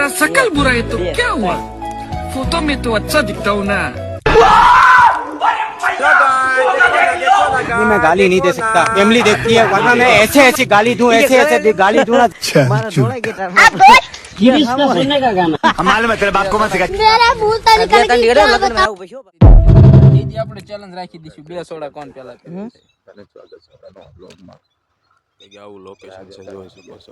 हमारा शकल बुरा है तो क्या हुआ, फोटो में तो अच्छा दिखता हूँ ना। मैं गाली नहीं दे सकता, फैमिली देखती है, वरना मैं ऐसे ऐसी गाली दूं, ऐसे ऐसे गाली दूं ना। सुनने का गाना मालूम है तेरे बाप को मत सिखा। मेरा भूत निकल गया क्या बता દીદી આપણે ચેલેન્જ રાખી દઈશું બે સોડા કોણ પેલા આવું લોકેશન છે જોઈ શકો છો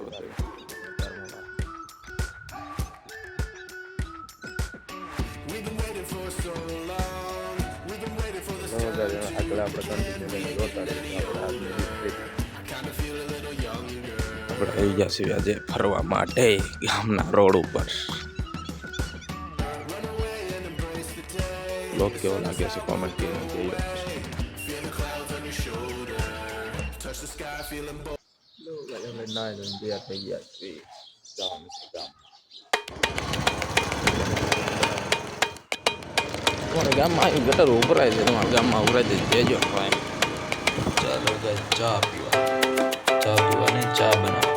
આપણે આવી ગયા છીએ આજે ફરવા માટે ગામના રોડ ઉપર લોક કેવો લાગે છે કોમેન્ટ કરીને જઈએ તમારા ગામમાં આવી ગટર ઉભરાય છે તમારા ગામમાં ઉભરાય છે જજો ચાલો ચા પીવાની ચા બનાવો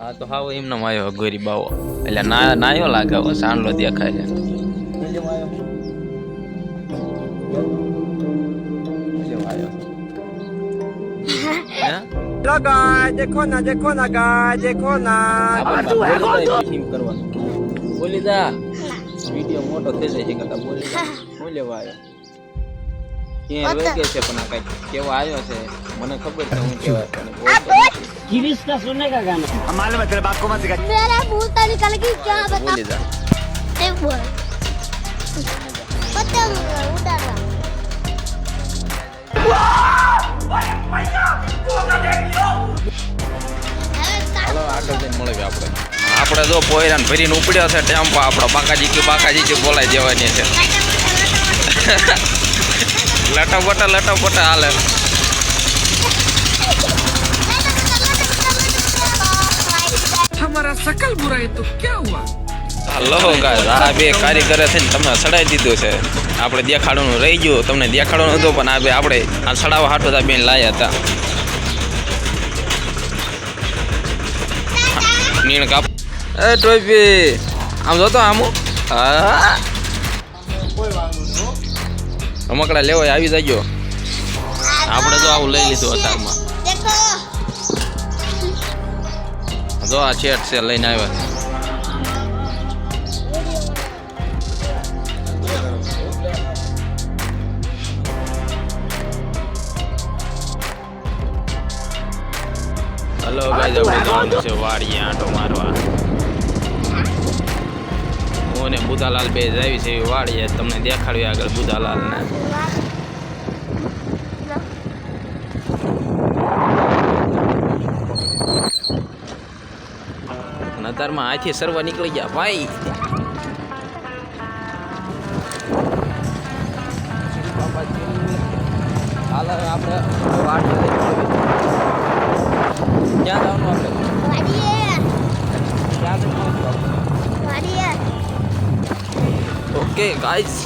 હા તો હાવ એમને આવ્યો ગોરી બાવો એટલે નાયો લાગે હો સાંડલો દેખાય છે देखो ना गाय देखो ना બોલી જા વિડિયો મોટો થઈ જાય છે કદા બોલી જા હું લેવા આવ્યો કે વેગે છે પણ આ કઈ કેવો આવ્યો છે મને ખબર છે હું કેવા પણ गिरीश का सुनने का गाना मालूम है तेरे बाप को मत सिखा। मेरा भूत निकल गया क्या बता बोली जा एक बोल पतंग उड़ा रहा હાલો આગળ જઈને મળીએ આપણે જો પોયરાન ભરીને ઉપડ્યો છે ટેમ્પો આપણો બાકાજી કે બોલાઈ દેવાની છે લટપટ હાલે हमारा शकल बुरा है तो क्या हुआ। હલો ગાઈસ આ બે કારીગરે છે ને તમને સડાઈ દીધું છે આપણે દેખાડવાનું રહી ગયું તમને દેખાડવાનું હતું પણ આ બે આપણે આ સડાવા હાટો તા બેન લાયા હતા નીણ કાપ એ ટોપી આમ જોતો આમ હા રમકડા લેવાય આવી જાજો આપણે તો આવું લઈ લીધું અત્યારમાં જો આ છેટ છે લઈને આવ્યા હલો ગાઈસ આપણે જવાનું છે વાડીએ આંટો મારવા હું ને બુધાલાલ બે આવી છે વાડીએ તમને દેખાડ્યું આગળ બુધાલાલ ને નતારમાં આથી સરવા નીકળી ગયા ભાઈ હાલ આપણે ક્યાં જવાનું આપણે ઓકે ગાઈસ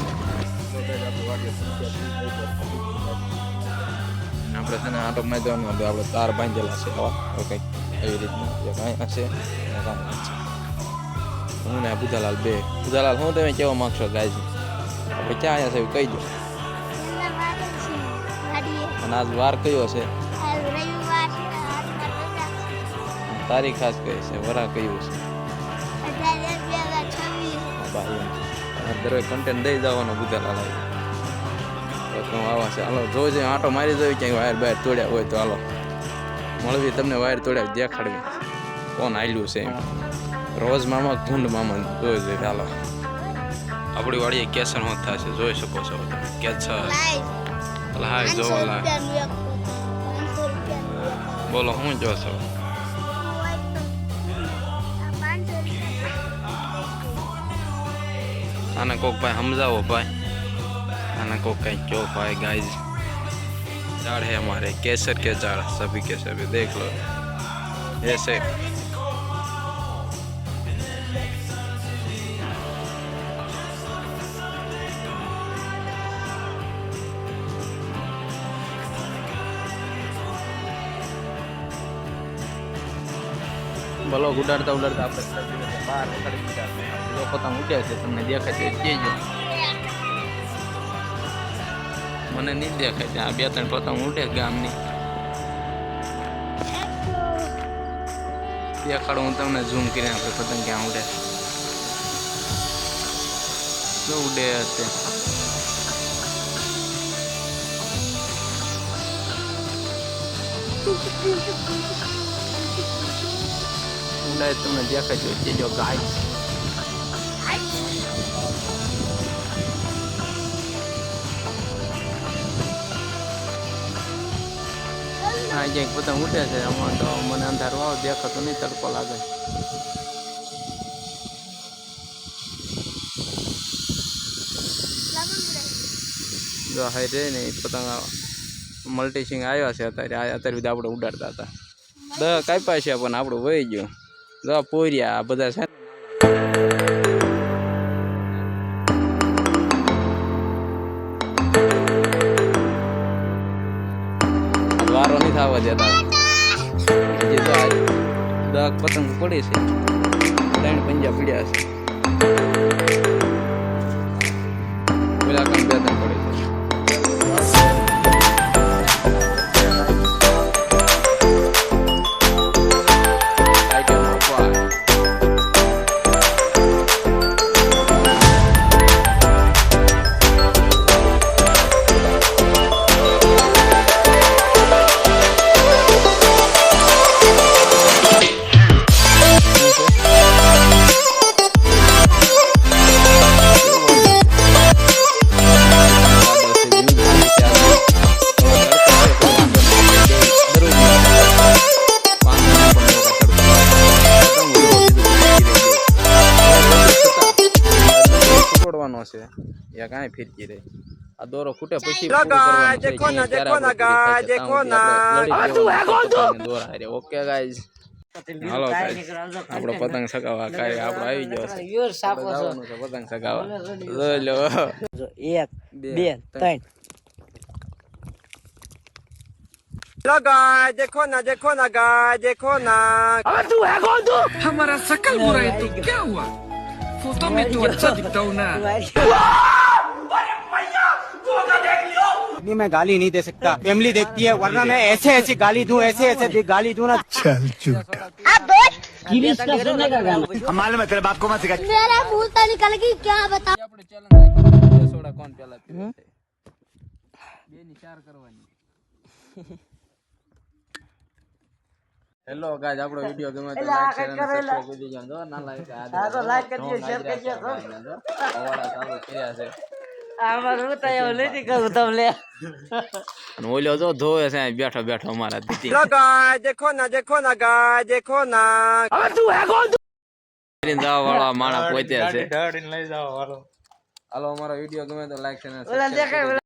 આપણે છે ને આટો માં જવાનું હતું આપણે તાર બાંધેલા છે ઓકે એવી રીતના કાંઈ હશે હું ને બુધાલાલ બે બુધાલાલ હું તમે કેવા માંગશો ગાઈસ આપણે ક્યાં આવ્યા છે કહી દો અને આજ વાર કયો છે તારીખ ખાસ કઈ છે વરા કયું છે દરેક કન્ટેન્ટ દઈ જવાનો બુધાલાલ આવા છે હાલો જોઈ આંટો મારી જોઈ ક્યાંય વાયર બાયર તોડ્યા હોય તો હાલો મળવી તમને વાયર તોડ્યા દેખાડવી કોણ આલ્યું છે એમ રોજ મામા ગુંડ મામા જોઈ જોઈએ ચાલો આપણી વાડીએ કેસર હોત થશે જોઈ શકો છો તમે કેસર લાય જો લાય બોલો હું જો છો આને કોક ભાઈ સમજાવો ભાઈ, आना को कहीं क्यों पाए गाइस। झाड़ है हमारे केसर के झाड़, सभी के सभी देख लो ऐसे। બોલો ઉડાડતા ઉડાડતા આપણે બહાર નીકળી ગયા. જો પતંગ ઉડે છે તમને દેખાય છે કેજો, મને નહીં દેખાય. ત્યાં 2-3 પતંગ ઉડે ગામની. દેખાડું હું તમને ઝૂમ કરીને આપણે પતંગ ક્યાં ઉડે. જો ઉડે હશે ઉડાય તમને દેખાય છે જો ગાય. હા જે પતંગ ઉડે છે આમાં તો મને અંધારો આવ દેખાતો નહીં, તડકો લાગે. જો હાઈ રે ને પતંગ મલ્ટીસિંગ આવ્યા છે અત્યારે બધા આપણે ઉડાડતા હતા. કાપ્યા છે પણ આપણું વહી ગયું. જો પોરિયા આ બધા છે વારો નહીં થવા દેતા. હજી તો 10 પતંગ પડી છે, 3 પંજા પડ્યા છે. પેલા કામ 2-3 પડી છે. છે યા કાંઈ ફિરકી રહી. આ દોરો ફૂટે પછી ઓકે ગાઈઝ. હાલો ગાઈઝ આપણો પતંગ સગાવા કાંઈ આપણો આવી ગયો છે. જવાનું છે પતંગ સગાવા. જોઈ લો 1 2 3. हेलो गाइस देखो ना गाइस देखो ना. अबे तू है कौन तू? हमारा शकल बुरा है तो क्या हुआ? फोटो में तो अच्छा दिखता हूँ ना. नहीं मैं गाली नहीं दे सकता, फैमिली देखती है, वरना मैं ऐसे ऐसी गाली दूं, ऐसे गाली दूं ना. चल झूठा. मालूम है तेरे बाप को मत सिखा. मेरा मुंह से निकल गई क्या बता. આપણે ચેલેન્જ સોડા કોણ પહેલા પીવે છે 2 ની 4 કરવાની. હેલો ગાઈસ આપણો વિડિયો ગમે તો લાઈક શેર અને સબસ્ક્રાઇબ કરી દેજો. જો ના લાઈક આ તો લાઈક કરજો, શેર કરજો. અવાડા ચાલુ કર્યા છે. આમાં હું તો એવું નથી કરું તમને. અને ઓલો જો ધોવે છે બેઠો બેઠો અમારા દીદી. हेलो गाइस देखो ना गाइस देखो ना. अबे तू है कौन तू? જવા વાળા માણા પોતે છે. ઢાડીને લઈ જાવ હાલો. હાલો અમારો વિડિયો ગમે તો લાઈક શેર અને ઓલા દેખાય.